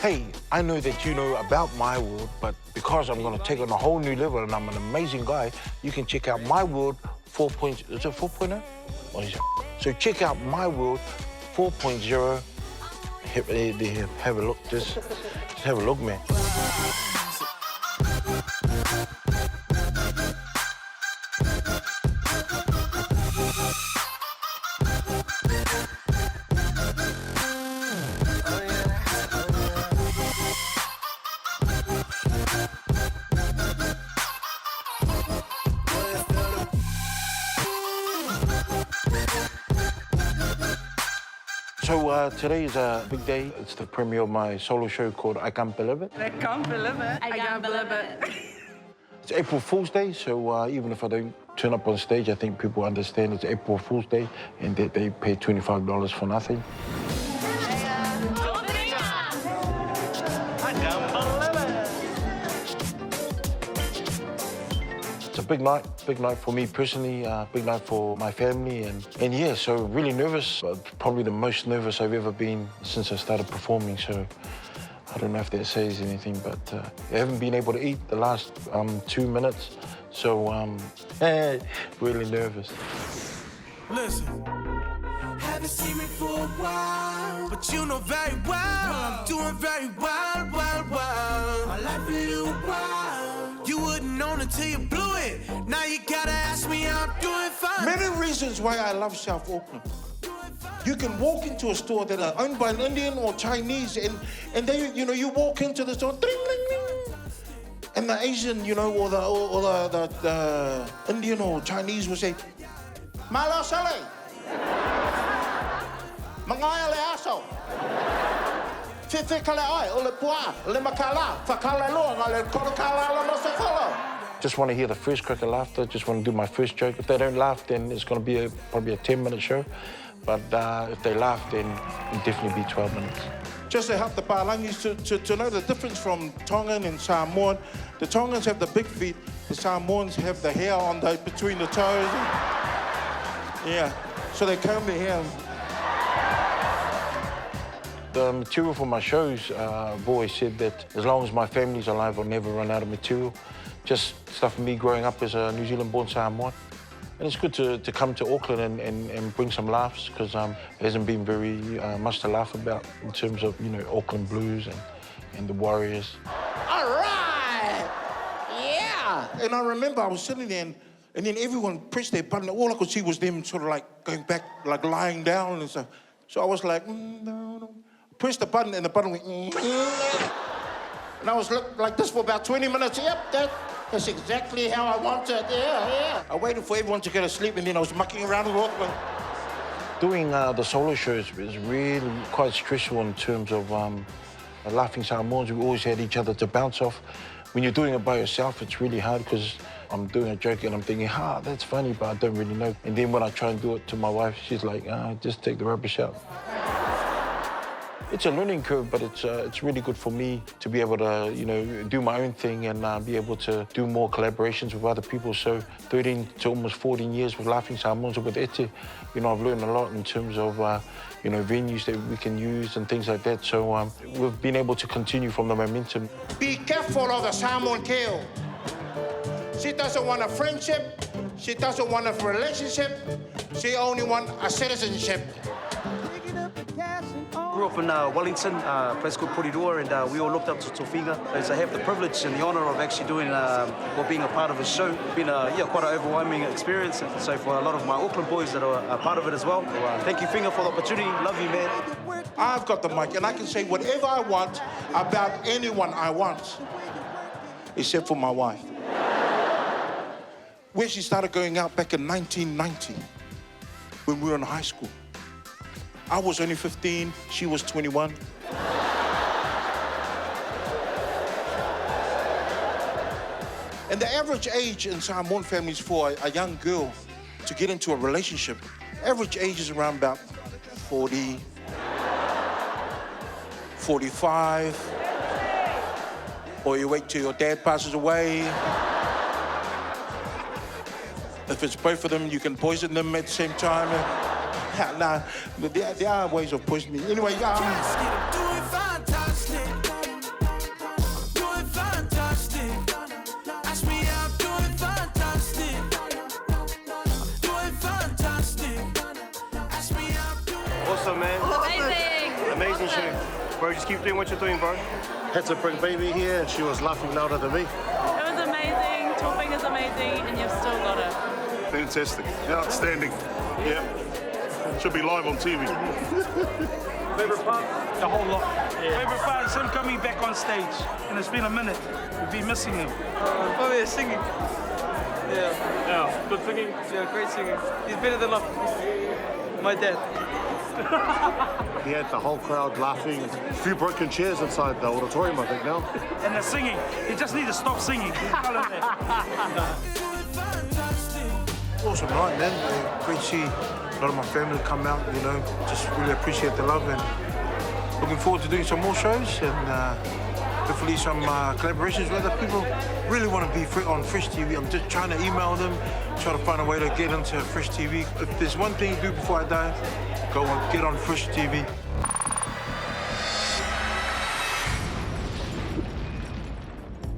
hey, I know that you know about my world, but because I'm going to take it on a whole new level and I'm an amazing guy, you can check out my world 4.0. Is it 4.0? What is it? So check out my world 4.0. Have a look, just have a look, man. So today is a big day. It's the premiere of my solo show called I Gan't Beliv It. I can't believe it. I can't believe it. It's April Fool's Day, so even if I don't turn up on stage, I think people understand it's April Fool's Day and that they pay $25 for nothing. Tofiga! I can't believe it. It's a big night for me personally, big night for my family, and yeah, so really nervous. Probably the most nervous I've ever been since I started performing, so I don't know if that says anything, but I haven't been able to eat the last 2 minutes, so really nervous. Listen, haven't seen me for a while, but you know very well I'm doing very well, My life a little wild, you wouldn't know until you blew it. Now you gotta ask me how I'm doing fine. Many reasons why I love South Auckland. You can walk into a store that are owned by an Indian or Chinese, and they, you know, you walk into the store, ding, ding, ding, and the Asian, you know, or the Indian or Chinese will say, "Malo sale, mangaya le aso, Fepulea'i, ole pua, le makala, Faikakala le kolokala le masakala." Just want to hear the first crack of laughter, just want to do my first joke. If they don't laugh, then it's going to be probably a 10-minute show. But if they laugh, then it'll definitely be 12 minutes. Just to help the Palangis to know the difference from Tongan and Samoan. The Tongans have the big feet, the Samoans have the hair on between the toes. Yeah, so they comb their hair. The material for my shows, I've always said that as long as my family's alive, I'll never run out of material. Just stuff from me growing up as a New Zealand-born Samoan. And it's good to come to Auckland and bring some laughs, because there hasn't been very much to laugh about in terms of, you know, Auckland blues and the Warriors. All right! Yeah! And I remember I was sitting there and then everyone pressed their button. All I could see was them sort of like going back, like lying down and stuff. So I was like, no. Pressed the button and the button went, And I was like this for about 20 minutes. Yep, that's exactly how I want it. Yeah. I waited for everyone to go to sleep, and then I was mucking around with Auckland. Doing the solo shows is really quite stressful in terms of laughing Samoans. We always had each other to bounce off. When you're doing it by yourself, it's really hard, because I'm doing a joke and I'm thinking, that's funny, but I don't really know. And then when I try and do it to my wife, she's like, just take the rubbish out. It's a learning curve, but it's really good for me to be able to, you know, do my own thing and be able to do more collaborations with other people. So 13 to almost 14 years with Laughing Samoans with Ete, you know, I've learned a lot in terms of, you know, venues that we can use and things like that. So we've been able to continue from the momentum. Be careful of the Samoan girl. She doesn't want a friendship. She doesn't want a relationship. She only wants a citizenship. Grew up in Wellington, a place called Porirua, and we all looked up to Tofiga. So I have the privilege and the honour of actually doing, or being a part of his show. It's been quite an overwhelming experience. And so for a lot of my Auckland boys that are a part of it as well. So, thank you, Finger, for the opportunity. Love you, man. I've got the mic, and I can say whatever I want about anyone I want, except for my wife. Where she started going out back in 1990, when we were in high school. I was only 15, she was 21. And the average age in Samoan families for a young girl to get into a relationship, average age is around about 40, 45, or you wait till your dad passes away. If it's both of them, you can poison them at the same time. Nah, there are ways of poisoning. Anyway, awesome, man. Amazing. Amazing show. Bro, just keep doing what you're doing, bro. Had to bring baby here and she was laughing louder than me. It was amazing. Tofiga's amazing, and you've still got it. Fantastic. Outstanding. Yeah. Should be live on TV. Favorite part? The whole lot. Yeah. Favorite part is him coming back on stage. And it's been a minute. We've been missing him. Probably singing. Yeah. Yeah, good singing. Yeah, great singing. He's better than my dad. He had the whole crowd laughing. A few broken chairs inside the auditorium, I think, now. And the singing. He just needs to stop singing. Tell him that. Awesome night, man. Great to see a lot of my family come out, you know. Just really appreciate the love and looking forward to doing some more shows and hopefully some collaborations with other people. Really want to be on Fresh TV. I'm just trying to email them, trying to find a way to get into Fresh TV. If there's one thing to do before I die, go on, get on Fresh TV.